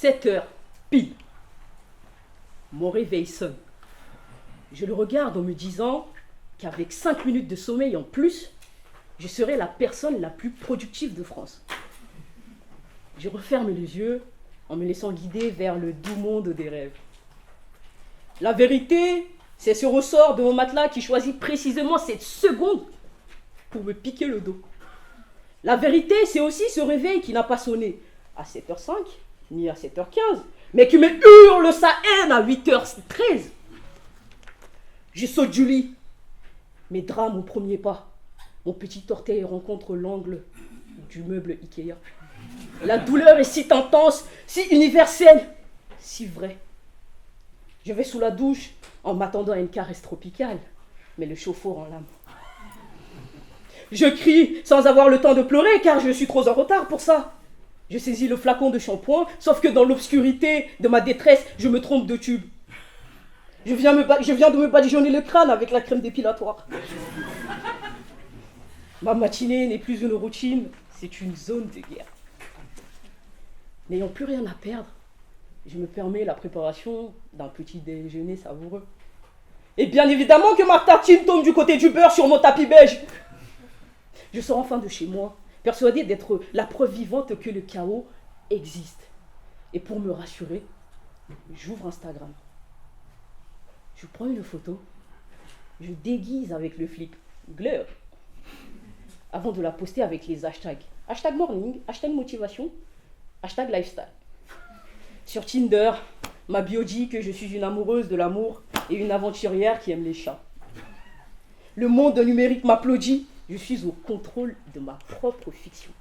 7 heures, pile. Mon réveil sonne. Je le regarde en me disant qu'avec 5 minutes de sommeil en plus, je serai la personne la plus productive de France. Je referme les yeux en me laissant guider vers le doux monde des rêves. La vérité, c'est ce ressort de mon matelas qui choisit précisément cette seconde pour me piquer le dos. La vérité, c'est aussi ce réveil qui n'a pas sonné à 7h05, ni à 7h15, mais qui me hurle sa haine à 8h13. Je saute du lit. Mes drames au premier pas. Mon petit orteil rencontre l'angle du meuble Ikea. La douleur est si intense, si universelle, si vraie. Je vais sous la douche en m'attendant à une caresse tropicale, mais le chauffe-eau rend l'âme. Je crie sans avoir le temps de pleurer car je suis trop en retard pour ça. Je saisis le flacon de shampoing, sauf que dans l'obscurité de ma détresse, je me trompe de tube. Je viens de me badigeonner le crâne avec la crème dépilatoire. Ma matinée n'est plus une routine, c'est une zone de guerre. N'ayant plus rien à perdre, je me permets la préparation d'un petit déjeuner savoureux. Et bien évidemment que ma tartine tombe du côté du beurre sur mon tapis beige. Je sors enfin de chez moi, persuadé d'être la preuve vivante que le chaos existe. Et pour me rassurer, j'ouvre Instagram. Je prends une photo, je déguise avec le flip Gleur, avant de la poster avec les hashtags. Hashtag morning, hashtag motivation, hashtag lifestyle. Sur Tinder, ma bio dit que je suis une amoureuse de l'amour et une aventurière qui aime les chats. Le monde numérique m'applaudit, je suis au contrôle de ma propre fiction.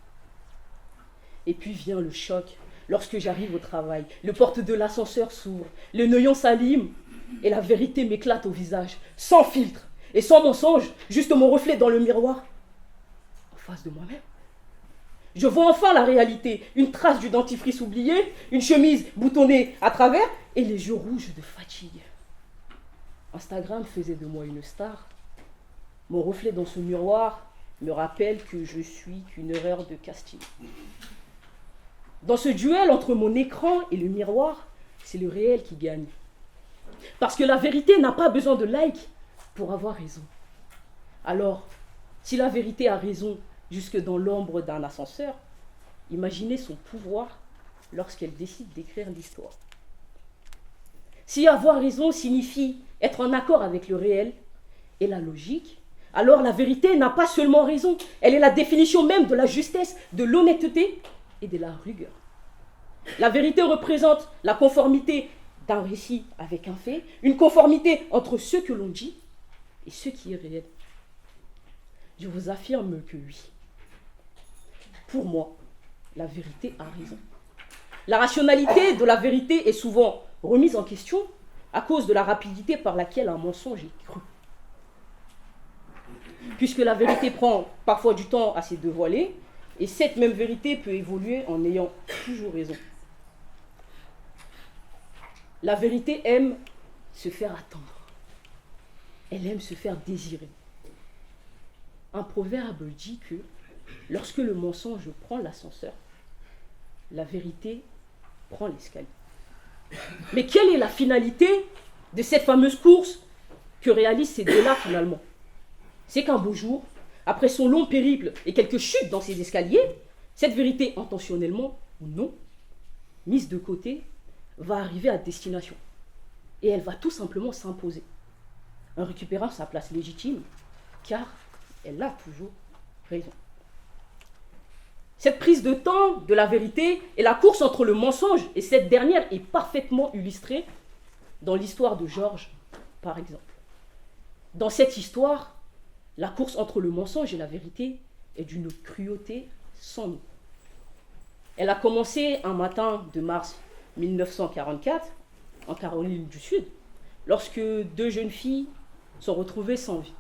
Et puis vient le choc, lorsque j'arrive au travail, le porte de l'ascenseur s'ouvre, le noyon s'allume et la vérité m'éclate au visage, sans filtre et sans mensonge, juste mon reflet dans le miroir, en face de moi-même. Je vois enfin la réalité, une trace du dentifrice oublié, une chemise boutonnée à travers et les yeux rouges de fatigue. Instagram faisait de moi une star. Mon reflet dans ce miroir me rappelle que je suis qu'une erreur de casting. Dans ce duel entre mon écran et le miroir, c'est le réel qui gagne. Parce que la vérité n'a pas besoin de like pour avoir raison. Alors, si la vérité a raison jusque dans l'ombre d'un ascenseur, imaginez son pouvoir lorsqu'elle décide d'écrire l'histoire. Si avoir raison signifie être en accord avec le réel et la logique, alors la vérité n'a pas seulement raison, elle est la définition même de la justesse, de l'honnêteté et de la rigueur. La vérité représente la conformité d'un récit avec un fait, une conformité entre ce que l'on dit et ce qui est réel. Je vous affirme que oui. Pour moi, la vérité a raison. La rationalité de la vérité est souvent remise en question à cause de la rapidité par laquelle un mensonge est cru. Puisque la vérité prend parfois du temps à se dévoiler, et cette même vérité peut évoluer en ayant toujours raison. La vérité aime se faire attendre. Elle aime se faire désirer. Un proverbe dit que lorsque le mensonge prend l'ascenseur, la vérité prend l'escalier. Mais quelle est la finalité de cette fameuse course que réalisent ces deux-là finalement? C'est qu'un beau jour, après son long périple et quelques chutes dans ces escaliers, cette vérité, intentionnellement ou non, mise de côté, va arriver à destination. Et elle va tout simplement s'imposer, en récupérant sa place légitime, car elle a toujours raison. Cette prise de temps de la vérité et la course entre le mensonge et cette dernière est parfaitement illustrée dans l'histoire de Georges, par exemple. Dans cette histoire, la course entre le mensonge et la vérité est d'une cruauté sans nom. Elle a commencé un matin de mars 1944, en Caroline du Sud, lorsque deux jeunes filles sont retrouvées sans vie.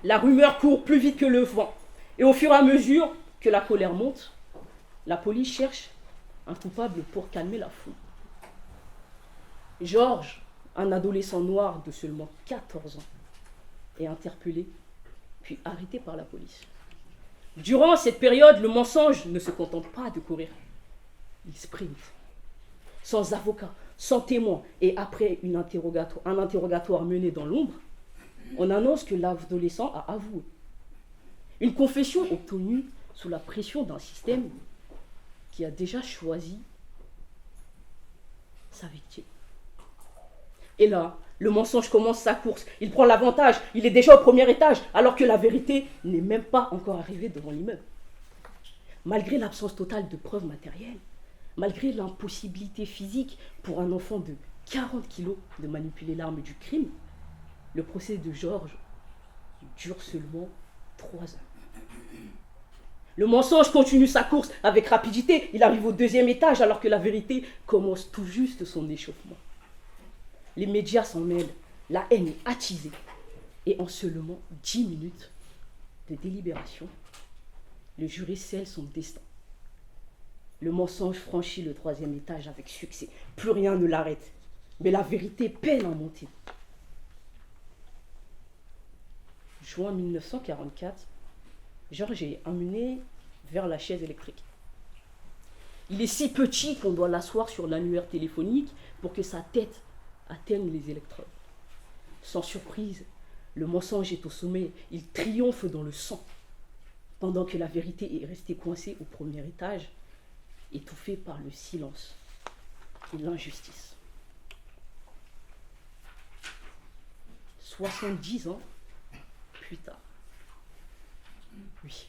La rumeur court plus vite que le vent, et au fur et à mesure que la colère monte, la police cherche un coupable pour calmer la foule. Georges, un adolescent noir de seulement 14 ans, est interpellé, puis arrêté par la police. Durant cette période, le mensonge ne se contente pas de courir, il sprint. sans avocat, sans témoin, et après un interrogatoire mené dans l'ombre, on annonce que l'adolescent a avoué. Une confession obtenue sous la pression d'un système qui a déjà choisi sa victime. Et là, le mensonge commence sa course. Il prend l'avantage. Il est déjà au premier étage, alors que la vérité n'est même pas encore arrivée devant l'immeuble. Malgré l'absence totale de preuves matérielles, malgré l'impossibilité physique pour un enfant de 40 kilos de manipuler l'arme du crime, le procès de Georges dure seulement 3 heures. Le mensonge continue sa course avec rapidité. Il arrive au 2e étage alors que la vérité commence tout juste son échauffement. Les médias s'en mêlent, la haine est attisée. Et en seulement 10 minutes de délibération, le jury scelle son destin. Le mensonge franchit le 3e étage avec succès. Plus rien ne l'arrête. Mais la vérité peine à monter. Juin 1944, Georges est emmené vers la chaise électrique. Il est si petit qu'on doit l'asseoir sur l'annuaire téléphonique pour que sa tête atteigne les électrodes. Sans surprise, le mensonge est au sommet. Il triomphe dans le sang, pendant que la vérité est restée coincée au 1er étage, étouffée par le silence et l'injustice. 70 ans plus tard. Oui.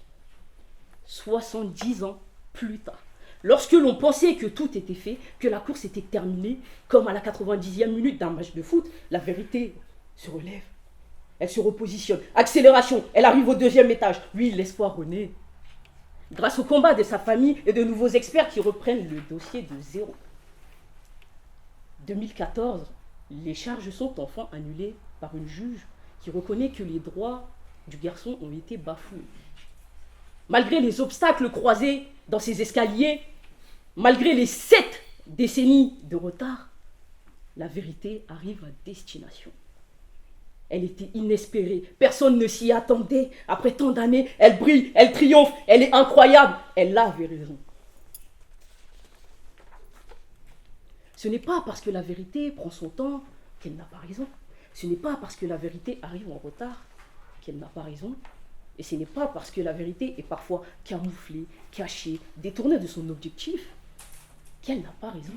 70 ans plus tard. Lorsque l'on pensait que tout était fait, que la course était terminée, comme à la 90e minute d'un match de foot, la vérité se relève. Elle se repositionne. Accélération, elle arrive au 2e étage. Oui, l'espoir renaît. Grâce au combat de sa famille et de nouveaux experts qui reprennent le dossier de zéro. 2014, les charges sont enfin annulées par une juge qui reconnaît que les droits du garçon ont été bafoués. Malgré les obstacles croisés dans ces escaliers, malgré les 7 décennies de retard, la vérité arrive à destination. Elle était inespérée, personne ne s'y attendait. Après tant d'années, elle brille, elle triomphe, elle est incroyable. Elle avait raison. Ce n'est pas parce que la vérité prend son temps qu'elle n'a pas raison. Ce n'est pas parce que la vérité arrive en retard qu'elle n'a pas raison. Et ce n'est pas parce que la vérité est parfois camouflée, cachée, détournée de son objectif qu'elle n'a pas raison.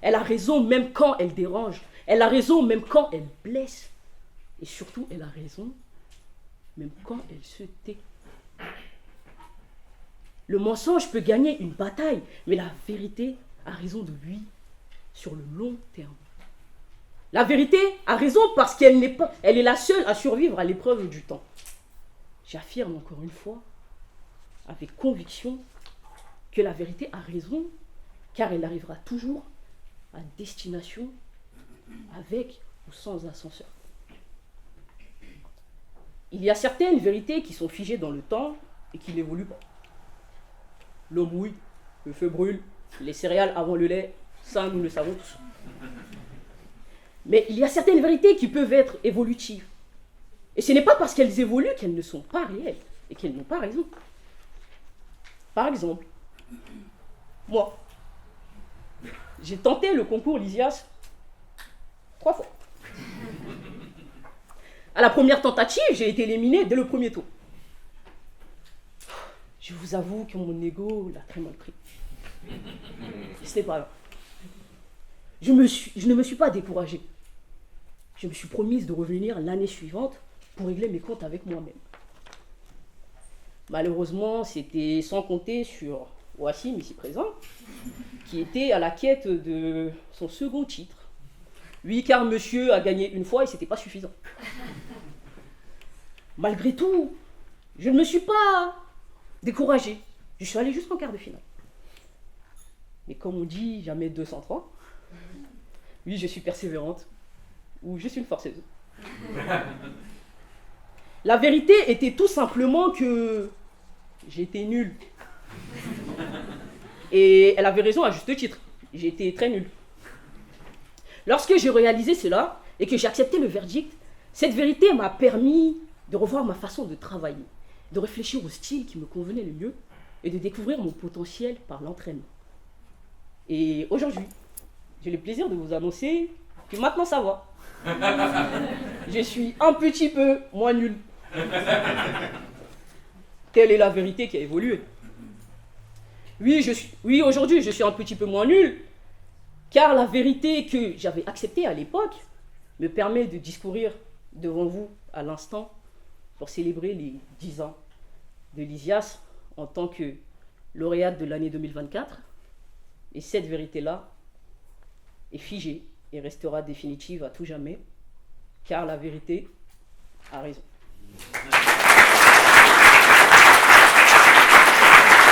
Elle a raison même quand elle dérange. Elle a raison même quand elle blesse. Et surtout, elle a raison même quand elle se tait. Le mensonge peut gagner une bataille, mais la vérité a raison de lui sur le long terme. La vérité a raison parce qu'elle elle est la seule à survivre à l'épreuve du temps. J'affirme encore une fois, avec conviction, que la vérité a raison, car elle arrivera toujours à destination, avec ou sans ascenseur. Il y a certaines vérités qui sont figées dans le temps et qui n'évoluent pas. L'eau bouille, le feu brûle, les céréales avant le lait, ça nous le savons tous. Mais il y a certaines vérités qui peuvent être évolutives. Et ce n'est pas parce qu'elles évoluent qu'elles ne sont pas réelles et qu'elles n'ont pas raison. Par exemple, moi, j'ai tenté le concours Lysias 3 fois. À la première tentative, j'ai été éliminé dès le premier tour. Je vous avoue que mon ego l'a très mal pris. Ce n'est pas grave. Je ne me suis pas découragé. Je me suis promise de revenir l'année suivante pour régler mes comptes avec moi-même. Malheureusement, c'était sans compter sur Wassim, ici présent, qui était à la quête de son second titre. Oui, car monsieur a gagné une fois et c'était pas suffisant. Malgré tout, je ne me suis pas découragé. Je suis allé jusqu'en quart de finale. Mais comme on dit, jamais 203. Oui, je suis persévérante. Ou je suis une forceuse. La vérité était tout simplement que j'étais nul. Et elle avait raison à juste titre. J'étais très nul. Lorsque j'ai réalisé cela et que j'ai accepté le verdict, cette vérité m'a permis de revoir ma façon de travailler, de réfléchir au style qui me convenait le mieux et de découvrir mon potentiel par l'entraînement. Et aujourd'hui, j'ai le plaisir de vous annoncer que maintenant ça va. Je suis un petit peu moins nul. Telle est la vérité qui a évolué. Oui, aujourd'hui, je suis un petit peu moins nul, car la vérité que j'avais acceptée à l'époque me permet de discourir devant vous à l'instant pour célébrer les 10 ans de Lysias en tant que lauréate de l'année 2024. Et cette vérité-là est figée et restera définitive à tout jamais, car la vérité a raison.